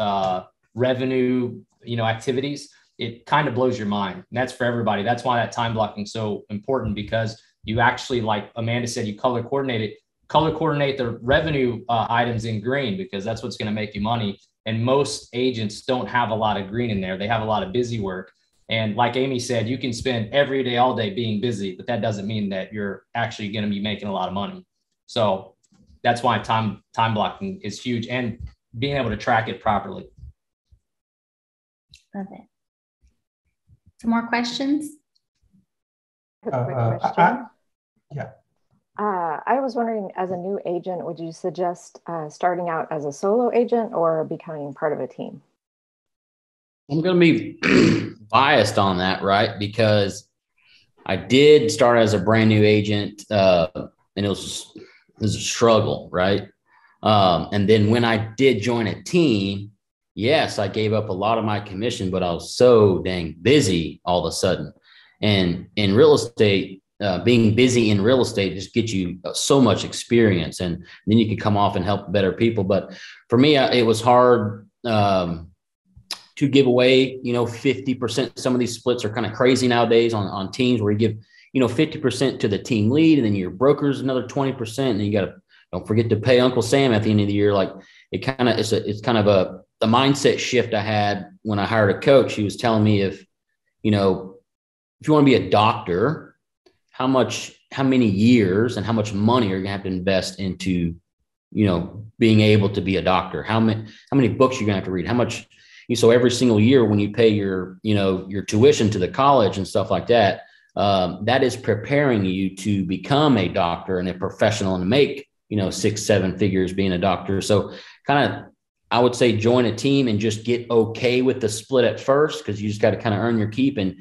revenue, activities. It kind of blows your mind. And that's for everybody. That's why that time blocking is so important, because you actually, like Amanda said, you color coordinate the revenue items in green, because that's what's going to make you money. And most agents don't have a lot of green in there. They have a lot of busy work. And like Amy said, you can spend every day, all day being busy, but that doesn't mean that you're actually going to be making a lot of money. So that's why time blocking is huge, and being able to track it properly. Love it. Some more questions? I have a quick question. Yeah. I was wondering, as a new agent, would you suggest starting out as a solo agent or becoming part of a team? I'm going to be biased on that, right? Because I did start as a brand new agent, and it was a struggle, right? And then when I did join a team, yes, I gave up a lot of my commission, but I was so dang busy all of a sudden. And in real estate, being busy in real estate just gets you so much experience, and then you can come off and help better people. But for me, it was hard to give away, 50%. Some of these splits are kind of crazy nowadays on teams where you give, 50% to the team lead, and then your broker's another 20%. And then you got to, don't forget to pay Uncle Sam at the end of the year. Like it's kind of a mindset shift I had when I hired a coach. He was telling me if you want to be a doctor, how many years and how much money are you gonna have to invest into, being able to be a doctor? How many books you're gonna have to read? How much, so every single year when you pay your tuition to the college and stuff like that, that is preparing you to become a doctor and a professional and make, 6-7 figures being a doctor. So kind of, I would say join a team and just get okay with the split at first, because you just got to kind of earn your keep and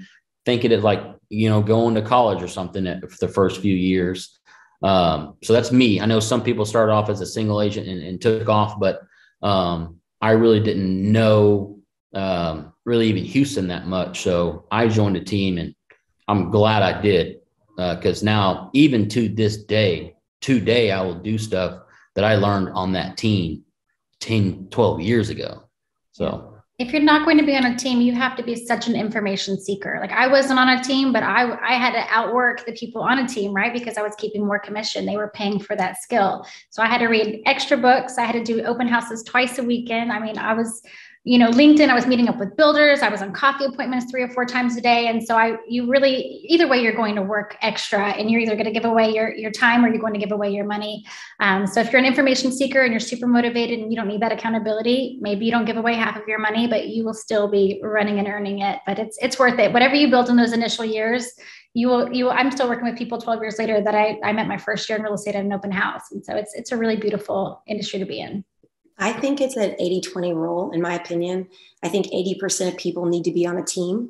think it is like, going to college or something for the first few years. So that's me. I know some people started off as a single agent and took off, but I really didn't know really even Houston that much. So I joined a team, and I'm glad I did, because now even to this day, today, I will do stuff that I learned on that team 10, 12 years ago. So if you're not going to be on a team, you have to be such an information seeker. Like I wasn't on a team, but I had to outwork the people on a team, right? Because I was keeping more commission. They were paying for that skill. So I had to read extra books. I had to do open houses twice a weekend. I mean, I was, LinkedIn, I was meeting up with builders. I was on coffee appointments 3 or 4 times a day. And so you really, either way, you're going to work extra, and you're either going to give away your time or you're going to give away your money. So if you're an information seeker and you're super motivated and you don't need that accountability, maybe you don't give away half of your money, but you will still be running and earning it. But it's worth it. Whatever you build in those initial years, I'm still working with people 12 years later that I met my first year in real estate at an open house. And so it's a really beautiful industry to be in. I think it's an 80-20 rule, in my opinion. I think 80% of people need to be on a team,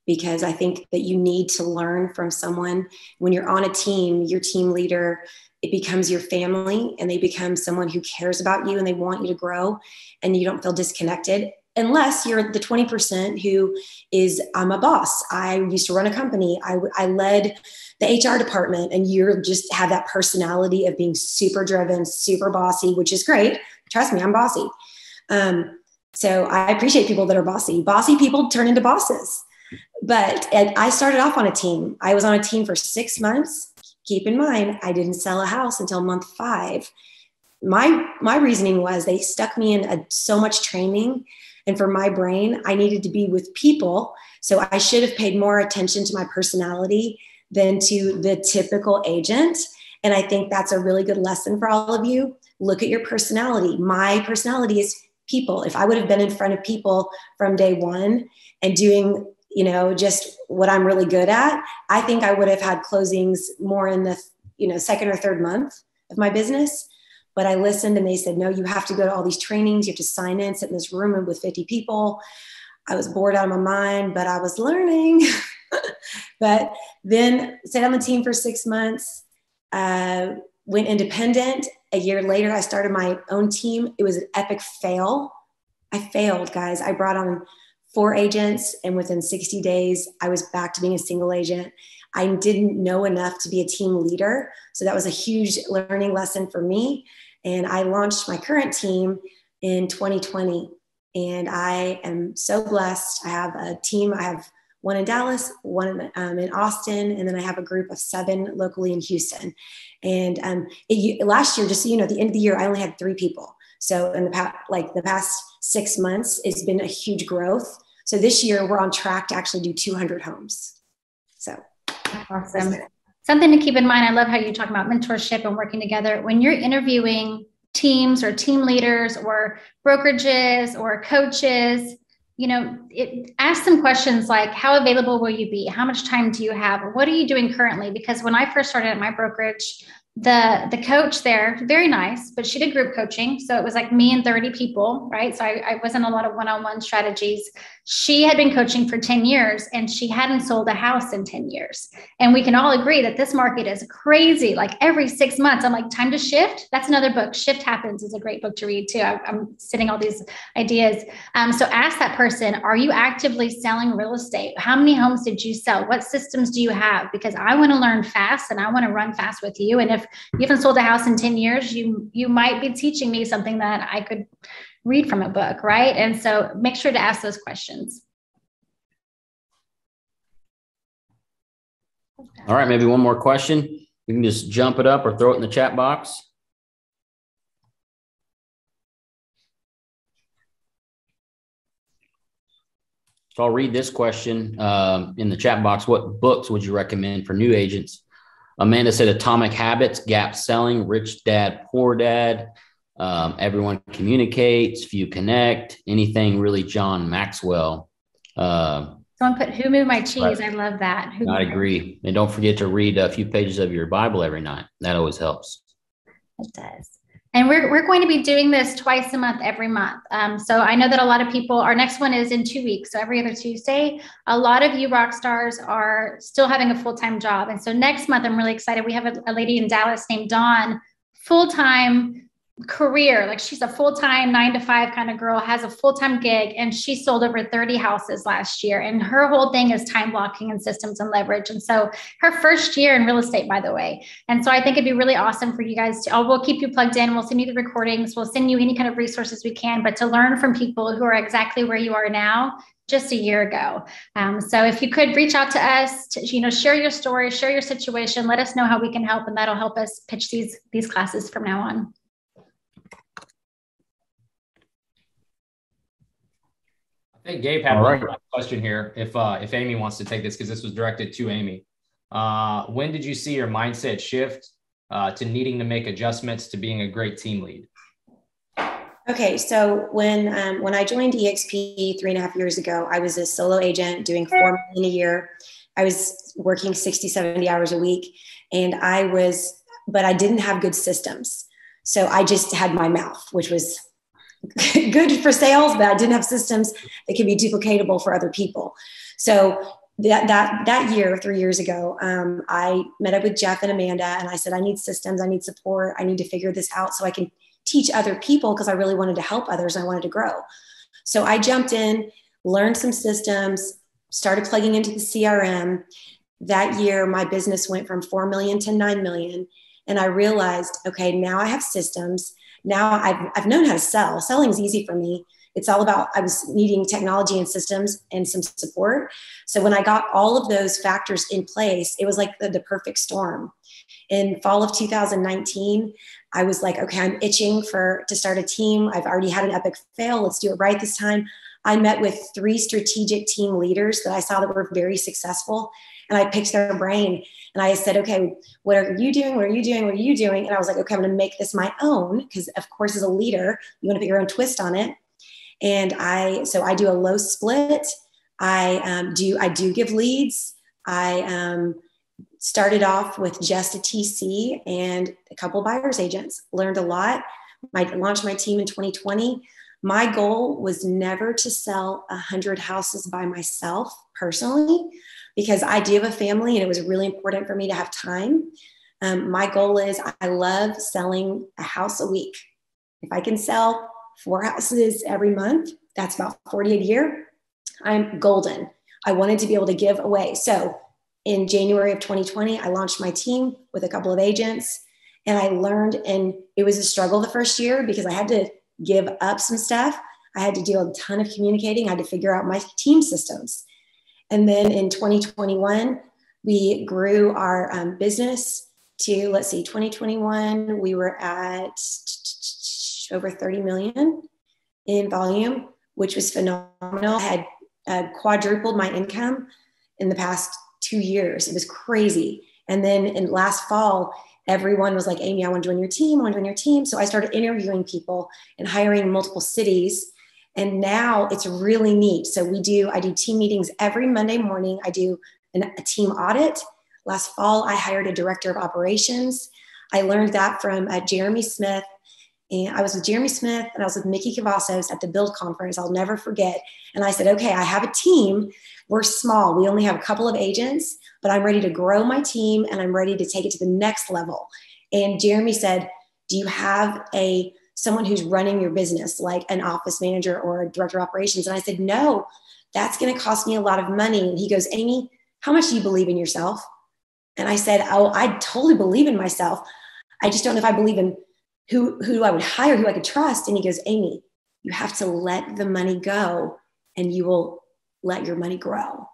because I think that you need to learn from someone. When you're on a team, your team leader, it becomes your family, and they become someone who cares about you and they want you to grow, and you don't feel disconnected. Unless you're the 20% who is, I'm a boss. I used to run a company. I led the HR department, and you just have that personality of being super driven, super bossy, which is great. Trust me, I'm bossy. So I appreciate people that are bossy. Bossy people turn into bosses. But I started off on a team. I was on a team for 6 months. Keep in mind, I didn't sell a house until month 5. My reasoning was they stuck me in so much training. And for my brain, I needed to be with people. So I should have paid more attention to my personality than to the typical agent. And I think that's a really good lesson for all of you. Look at your personality. My personality is people. If I would have been in front of people from day one and doing, just what I'm really good at, I think I would have had closings more in the, second or third month of my business. But I listened, and they said, no, you have to go to all these trainings. You have to sign in, sit in this room with 50 people. I was bored out of my mind, but I was learning. But then stayed on the team for 6 months, went independent. A year later, I started my own team. It was an epic fail. I failed, guys. I brought on 4 agents, and within 60 days, I was back to being a single agent. I didn't know enough to be a team leader. So that was a huge learning lesson for me. And I launched my current team in 2020. And I am so blessed. I have a team. I have one in Dallas, one in Austin, and then I have a group of 7 locally in Houston. And last year, just so you know, at the end of the year, I only had 3 people. So in the past 6 months, it's been a huge growth. So this year, we're on track to actually do 200 homes. So awesome. Something to keep in mind, I love how you talk about mentorship and working together. When you're interviewing teams or team leaders or brokerages or coaches, ask some questions like, how available will you be? How much time do you have? What are you doing currently? Because when I first started at my brokerage, the coach there, very nice, but she did group coaching. So it was like me and 30 people, right? So I wasn't a lot of one-on-one strategies. She had been coaching for 10 years and she hadn't sold a house in 10 years. And we can all agree that this market is crazy. Like every 6 months, I'm like, time to shift. That's another book. Shift Happens is a great book to read too. I'm sitting all these ideas. So ask that person, are you actively selling real estate? How many homes did you sell? What systems do you have? Because I want to learn fast and I want to run fast with you. And if you haven't sold a house in 10 years, you might be teaching me something that I could read from a book, right? And so make sure to ask those questions. All right, maybe one more question. You can just jump it up or throw it in the chat box. So I'll read this question in the chat box. What books would you recommend for new agents? Amanda said Atomic Habits, Gap Selling, Rich Dad, Poor Dad, Everyone Communicates, Few Connect, anything really John Maxwell. Someone put, Who Moved My Cheese? Right. I love that. I agree. And don't forget to read a few pages of your Bible every night. That always helps. It does. And we're going to be doing this twice a month, every month. So I know that a lot of people, our next one is in 2 weeks. So every other Tuesday, a lot of you rock stars are still having a full-time job. And so next month, I'm really excited. We have a lady in Dallas named Dawn, full-time career. Like she's a full-time 9-to-5 kind of girl, has a full-time gig, and she sold over 30 houses last year. And her whole thing is time blocking and systems and leverage. And so her first year in real estate, by the way. And so I think it'd be really awesome for you guys to, we'll keep you plugged in. We'll send you the recordings. We'll send you any kind of resources we can, but to learn from people who are exactly where you are now, just a year ago. So if you could reach out to us, to, share your story, share your situation, let us know how we can help. And that'll help us pitch these classes from now on. I think Gabe had one question here. If Amy wants to take this, because this was directed to Amy. When did you see your mindset shift to needing to make adjustments to being a great team lead? Okay, so when I joined EXP 3.5 years ago, I was a solo agent doing $4 million a year. I was working 60, 70 hours a week, but I didn't have good systems. So I just had my mouth, which was good for sales, but I didn't have systems that could be duplicatable for other people. So that year, 3 years ago, I met up with Jeff and Amanda, and I said, I need systems, I need support, I need to figure this out so I can teach other people, because I really wanted to help others and I wanted to grow. So I jumped in, learned some systems, started plugging into the CRM. That year, my business went from 4 million to 9 million. And I realized, okay, now I have systems. Now I've known how to sell. Selling is easy for me. It's all about, I was needing technology and systems and some support. So when I got all of those factors in place, it was like the perfect storm. In fall of 2019, I was like, okay, I'm itching to start a team. I've already had an epic fail. Let's do it right this time. I met with 3 strategic team leaders that I saw that were very successful. And I picked their brain and I said, okay, what are you doing? What are you doing? What are you doing? And I was like, okay, I'm going to make this my own. Because of course, as a leader, you want to put your own twist on it. And so I do a low split. I do give leads. I started off with just a TC and a couple of buyer's agents. Learned a lot. I launched my team in 2020. My goal was never to sell 100 houses by myself personally, because I do have a family and it was really important for me to have time. My goal is, I love selling a house a week. If I can sell 4 houses every month, that's about 40 a year, I'm golden. I wanted to be able to give away. So in January of 2020, I launched my team with a couple of agents, and I learned, and it was a struggle the first year because I had to give up some stuff. I had to do a ton of communicating. I had to figure out my team systems. And then in 2021, we grew our business to, 2021, we were at over 30 million in volume, which was phenomenal. I had quadrupled my income in the past 2 years. It was crazy. And then in last fall, everyone was like, Amy, I want to join your team. I want to join your team. So I started interviewing people and hiring multiple cities. And now it's really neat. So I do team meetings every Monday morning. I do a team audit. Last fall, I hired a director of operations. I learned that from Jeremy Smith. And I was with Jeremy Smith and I was with Mickey Cavazos at the Build Conference. I'll never forget. And I said, okay, I have a team. We're small. We only have a couple of agents, but I'm ready to grow my team and I'm ready to take it to the next level. And Jeremy said, do you have someone who's running your business, like an office manager or a director of operations? And I said, no, that's going to cost me a lot of money. And he goes, Amy, how much do you believe in yourself? And I said, oh, I totally believe in myself. I just don't know if I believe in who I would hire, who I could trust. And he goes, Amy, you have to let the money go and you will let your money grow.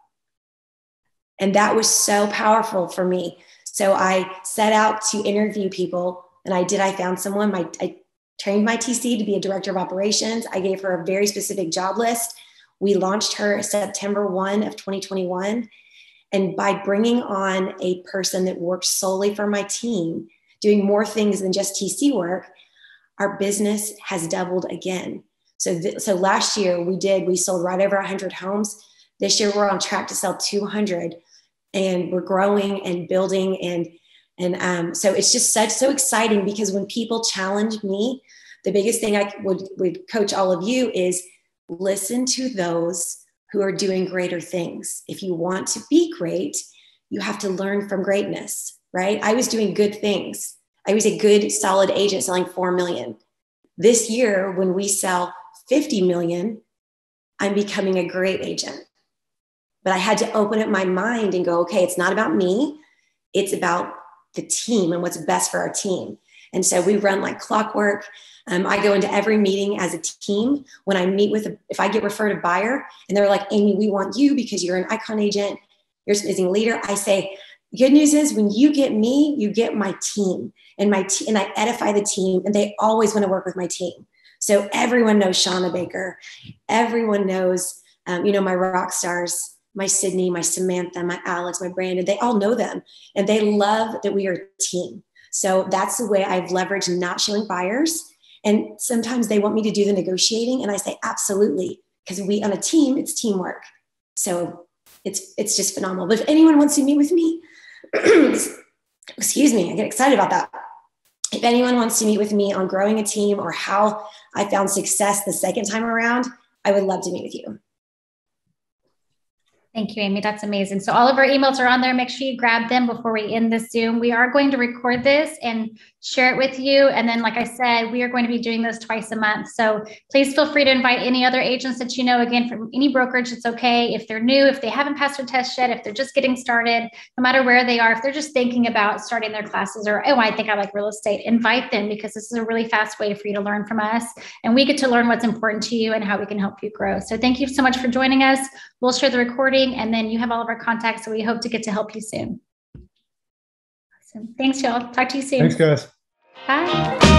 And that was so powerful for me. So I set out to interview people and I found someone. I trained my TC to be a director of operations. I gave her a very specific job list. We launched her September 1 of 2021. And by bringing on a person that works solely for my team, doing more things than just TC work, our business has doubled again. So last year we sold right over 100 homes. This year we're on track to sell 200, and we're growing and building. And so it's just so exciting, because when people challenge me, the biggest thing I would coach all of you is listen to those who are doing greater things. If you want to be great, you have to learn from greatness, right? I was doing good things. I was a good, solid agent selling 4 million. This year, when we sell 50 million, I'm becoming a great agent. But I had to open up my mind and go, okay, it's not about me. It's about the team and what's best for our team. And so we run like clockwork. I go into every meeting as a team. When I meet if I get referred a buyer and they're like, Amy, we want you because you're an icon agent, you're an amazing leader. I say, good news is when you get me, you get my team, and I edify the team, and they always want to work with my team. So everyone knows Shauna Baker. Everyone knows, my rock stars, my Sydney, my Samantha, my Alex, my Brandon. They all know them, and they love that we are a team. So that's the way I've leveraged not showing buyers. And sometimes they want me to do the negotiating, and I say, absolutely, because on a team, it's teamwork. So it's just phenomenal. But if anyone wants to meet with me, excuse me, I get excited about that. If anyone wants to meet with me on growing a team or how I found success the second time around, I would love to meet with you. Thank you, Amy. That's amazing. So all of our emails are on there. Make sure you grab them before we end this Zoom. We are going to record this and share it with you. And then, like I said, we are going to be doing this twice a month. So please feel free to invite any other agents that you know. Again, from any brokerage, it's okay. If they're new, if they haven't passed their test yet, if they're just getting started, no matter where they are, if they're just thinking about starting their classes or, oh, I think I like real estate, invite them, because this is a really fast way for you to learn from us. And we get to learn what's important to you and how we can help you grow. So thank you so much for joining us. We'll share the recording, and then you have all of our contacts. So we hope to get to help you soon. Awesome. Thanks, y'all. Talk to you soon. Thanks, guys. Bye.